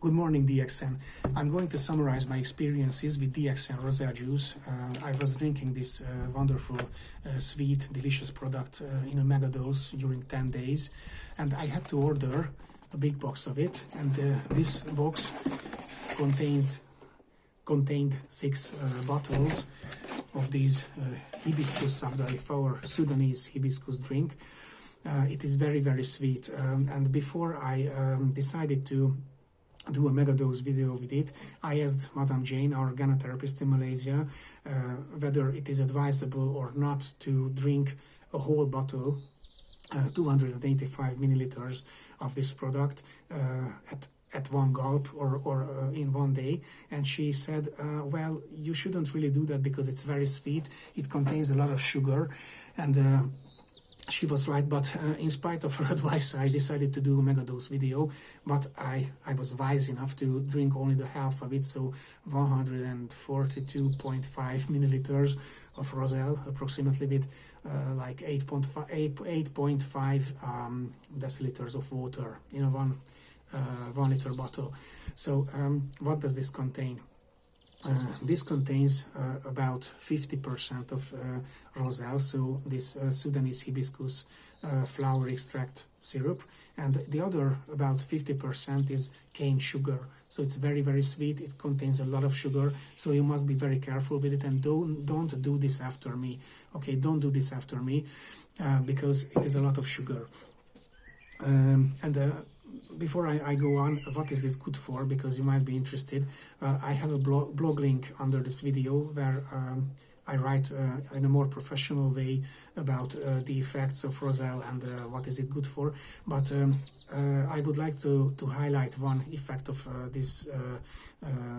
Good morning, DXN. I'm going to summarize my experiences with DXN Roselle Juice. I was drinking this wonderful, sweet, delicious product in a Megadose during 10 days. And I had to order a big box of it. And this box contained 6 bottles of these Hibiscus Sabdariffa or Sudanese Hibiscus drink. It is very, very sweet. And before I decided to do a Megadose video with it, I asked Madam Jane, our Ganotherapist in Malaysia, whether it is advisable or not to drink a whole bottle, 285 milliliters of this product at one gulp or in one day. And she said, well, you shouldn't really do that because it's very sweet. It contains a lot of sugar. And she was right, but in spite of her advice, I decided to do a Megadose video, but I was wise enough to drink only the half of it, so 142.5 milliliters of Roselle, approximately with like 8.5 deciliters of water in a 1 liter bottle. So what does this contain? This contains about 50% of Roselle, so this Sudanese Hibiscus flower extract syrup, and the other about 50% is cane sugar. So it's very, very sweet. It contains a lot of sugar, so you must be very careful with it, and don't do this after me. Okay, don't do this after me because it is a lot of sugar. Before I go on, what is this good for? Because you might be interested. I have a blog link under this video where I write in a more professional way about the effects of Roselle and what is it good for. But I would like to highlight one effect of this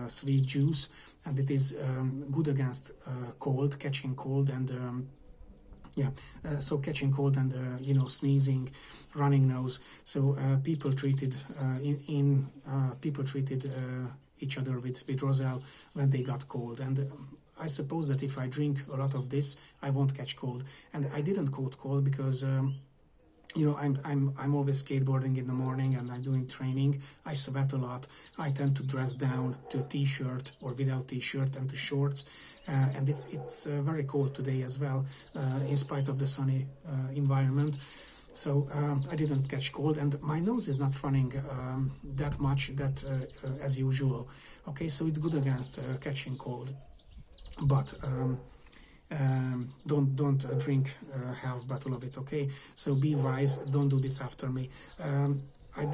sweet juice, and it is good against cold, catching cold, and so catching cold and sneezing, running nose. So people treated each other with Roselle when they got cold. And I suppose that if I drink a lot of this, I won't catch cold. And I didn't caught cold because I'm always skateboarding in the morning and I'm doing training. I sweat a lot. I tend to dress down to a t-shirt or without t-shirt and to shorts. And it's very cold today as well, in spite of the sunny environment. So I didn't catch cold, and my nose is not running that much as usual. Okay, so it's good against catching cold. But don't drink half bottle of it. Okay, so be wise. Don't do this after me. I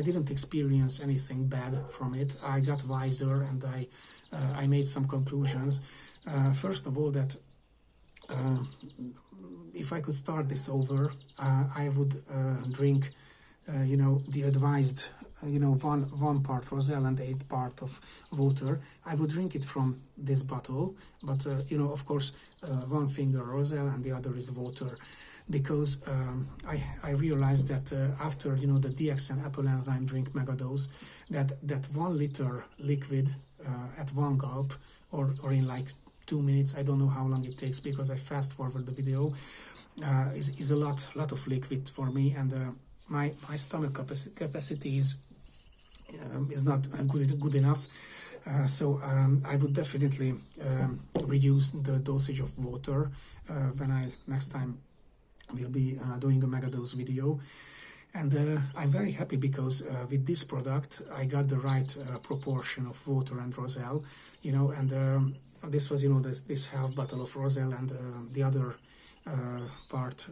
didn't experience anything bad from it. I got wiser, and I made some conclusions. First of all, that if I could start this over, I would drink, the advised, one part Roselle and 8 part of water. I would drink it from this bottle, but of course, 1 finger Roselle and the other is water. Because I realized that after the DXN Apple Enzyme Drink Megadose, that 1 liter liquid at 1 gulp or in like 2 minutes, I don't know how long it takes because I fast forward the video, is a lot of liquid for me, and my stomach capacity is not good enough. So I would definitely reduce the dosage of water when I next time will be doing a Megadose video. And I'm very happy because with this product I got the right proportion of water and Roselle, and this was this half bottle of Roselle, and the other part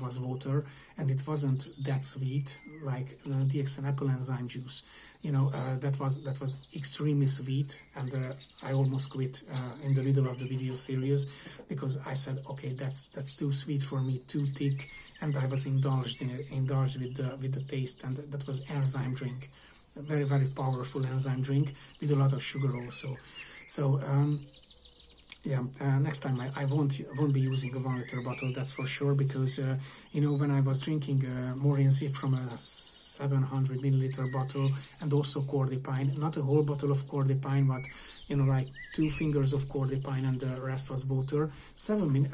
was water, and it wasn't that sweet like DXN Apple Enzyme juice. That was extremely sweet, and I almost quit in the middle of the video series because I said, okay, that's too sweet for me, too thick, and I was indulged with the taste. And that was Enzyme drink, a very, very powerful enzyme drink with a lot of sugar also. So next time I won't be using a 1 liter bottle, that's for sure, because when I was drinking Morinzi from a 700 milliliter bottle, and also Cordipine, not a whole bottle of Cordipine, but like 2 fingers of Cordipine, and the rest was water, 7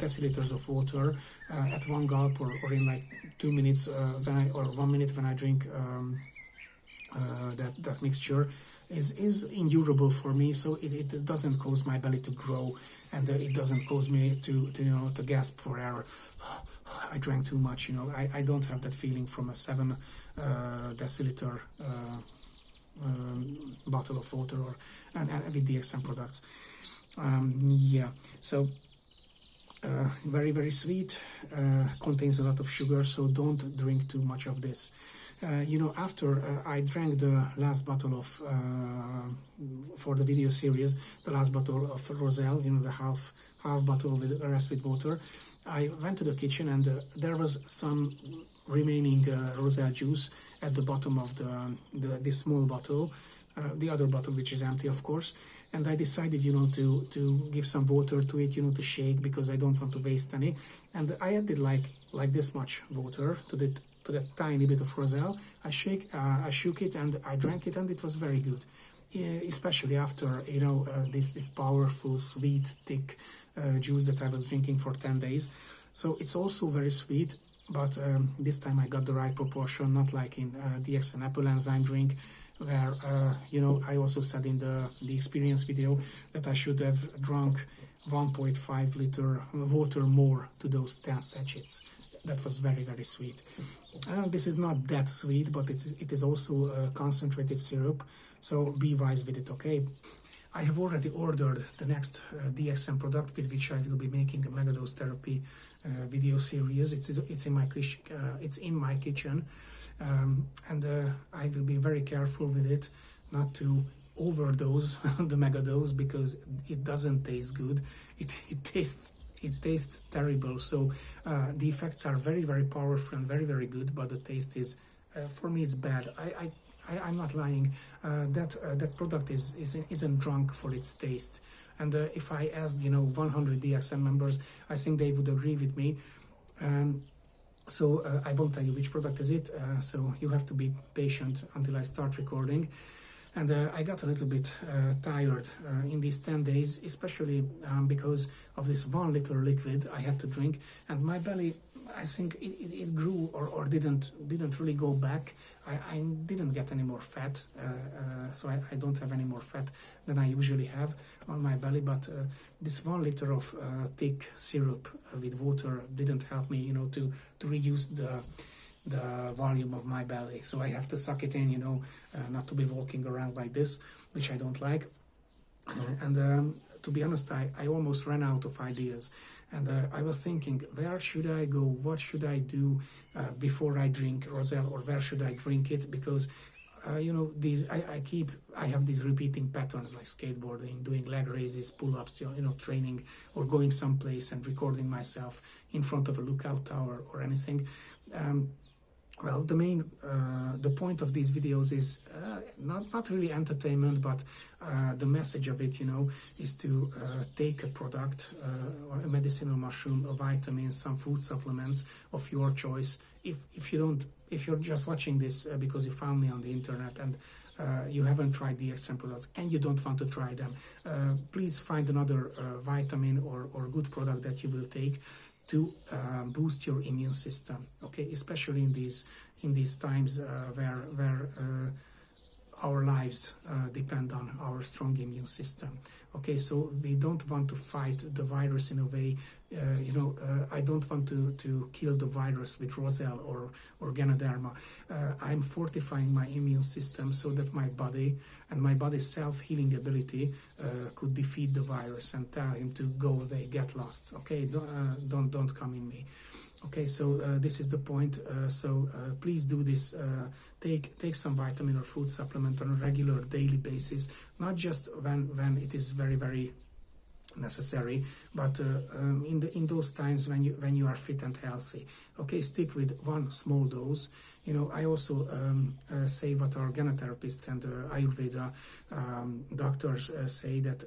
deciliters of water at 1 gulp, or in like 2 minutes or 1 minute when I drink that mixture is endurable for me, so it doesn't cause my belly to grow, and it doesn't cause me to to gasp for air. I drank too much, I don't have that feeling from a 7 deciliter bottle of water or and with DXN products. Yeah, so very, very sweet, contains a lot of sugar, so don't drink too much of this. After I drank the last bottle of, for the video series, the last bottle of Roselle, the half bottle with the rest with water, I went to the kitchen, and there was some remaining Roselle juice at the bottom of this small bottle, the other bottle, which is empty, of course. And I decided, to give some water to it, to shake, because I don't want to waste any. And I added like this much water to that tiny bit of Roselle. I shook it, and I drank it, and it was very good. Especially after, this powerful, sweet, thick juice that I was drinking for 10 days. So it's also very sweet, but this time I got the right proportion, not like in DXN Apple Enzyme drink, where, I also said in the experience video that I should have drunk 1.5 liter water more to those 10 sachets. That was very, very sweet. This is not that sweet, but it is also a concentrated syrup, so be wise with it, okay? I have already ordered the next DXN product with which I will be making a Megadose Therapy video series. It's in my kitchen, and I will be very careful with it not to overdose the Megadose, because it doesn't taste good. It tastes terrible. So the effects are very, very powerful and very, very good, but the taste is, for me, it's bad. I'm not lying. That product isn't drunk for its taste. And if I asked 100 DXN members, I think they would agree with me. So I won't tell you which product is it. So you have to be patient until I start recording. And I got a little bit tired in these 10 days, especially because of this 1 liter liquid I had to drink, and my belly, I think it grew or didn't really go back. I didn't get any more fat, so I don't have any more fat than I usually have on my belly, but this 1 liter of thick syrup with water didn't help me, to reduce the volume of my belly. So I have to suck it in, not to be walking around like this, which I don't like. And to be honest, I almost ran out of ideas. And I was thinking, where should I go? What should I do before I drink Roselle, or where should I drink it? Because I have these repeating patterns, like skateboarding, doing leg raises, pull-ups, training, or going someplace and recording myself in front of a lookout tower or anything. Well, the point of these videos is not really entertainment, but the message of it, is to take a product or a medicinal mushroom, a vitamin, some food supplements of your choice. If you're just watching this because you found me on the internet and you haven't tried DXN products and you don't want to try them, please find another vitamin or good product that you will take to boost your immune system, okay? Especially in these times where our lives depend on our strong immune system, okay? So we don't want to fight the virus in a way, I don't want to kill the virus with Roselle or Ganoderma. I'm fortifying my immune system so that my body and my body's self-healing ability could defeat the virus and tell him to go away, get lost, okay? Don't come in me. Okay, so this is the point. So please do this. Take some vitamin or food supplement on a regular daily basis, not just when it is very, very necessary, but in those times when you are fit and healthy. Okay, stick with one small dose. I also say what our Ganotherapists and Ayurveda doctors say, that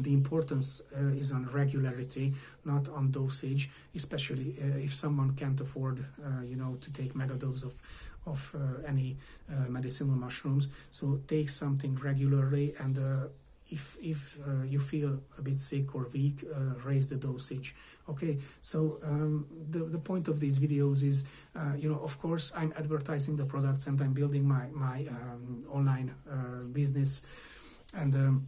the importance is on regularity, not on dosage, especially if someone can't afford, to take megadose of any medicinal mushrooms. So take something regularly, and if you feel a bit sick or weak, raise the dosage. Okay, so the point of these videos is, of course, I'm advertising the products and I'm building my online business, and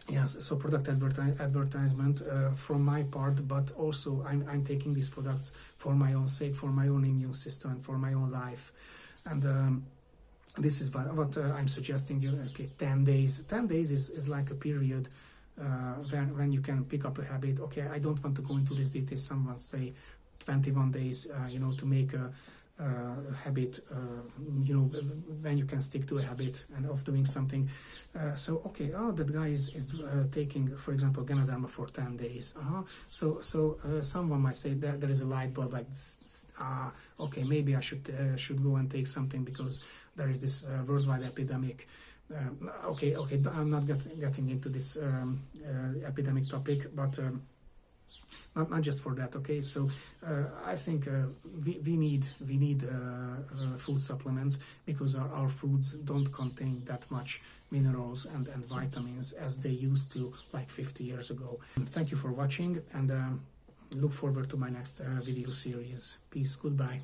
yes, so product advertisement from my part, but also I'm taking these products for my own sake, for my own immune system, and for my own life, and this is what I'm suggesting you. Okay, 10 days. 10 days is like a period when you can pick up a habit. Okay, I don't want to go into this detail. Someone say 21 days, to make a habit, when you can stick to a habit and of doing something. So okay, that guy is taking, for example, Ganotherapist for 10 days. So someone might say that there is a light bulb like, okay, maybe I should go and take something because there is this worldwide epidemic. Okay, I'm not getting into this epidemic topic, but not just for that. Okay, so I think we need food supplements because our foods don't contain that much minerals and vitamins as they used to like 50 years ago. Thank you for watching, and look forward to my next video series. Peace, goodbye.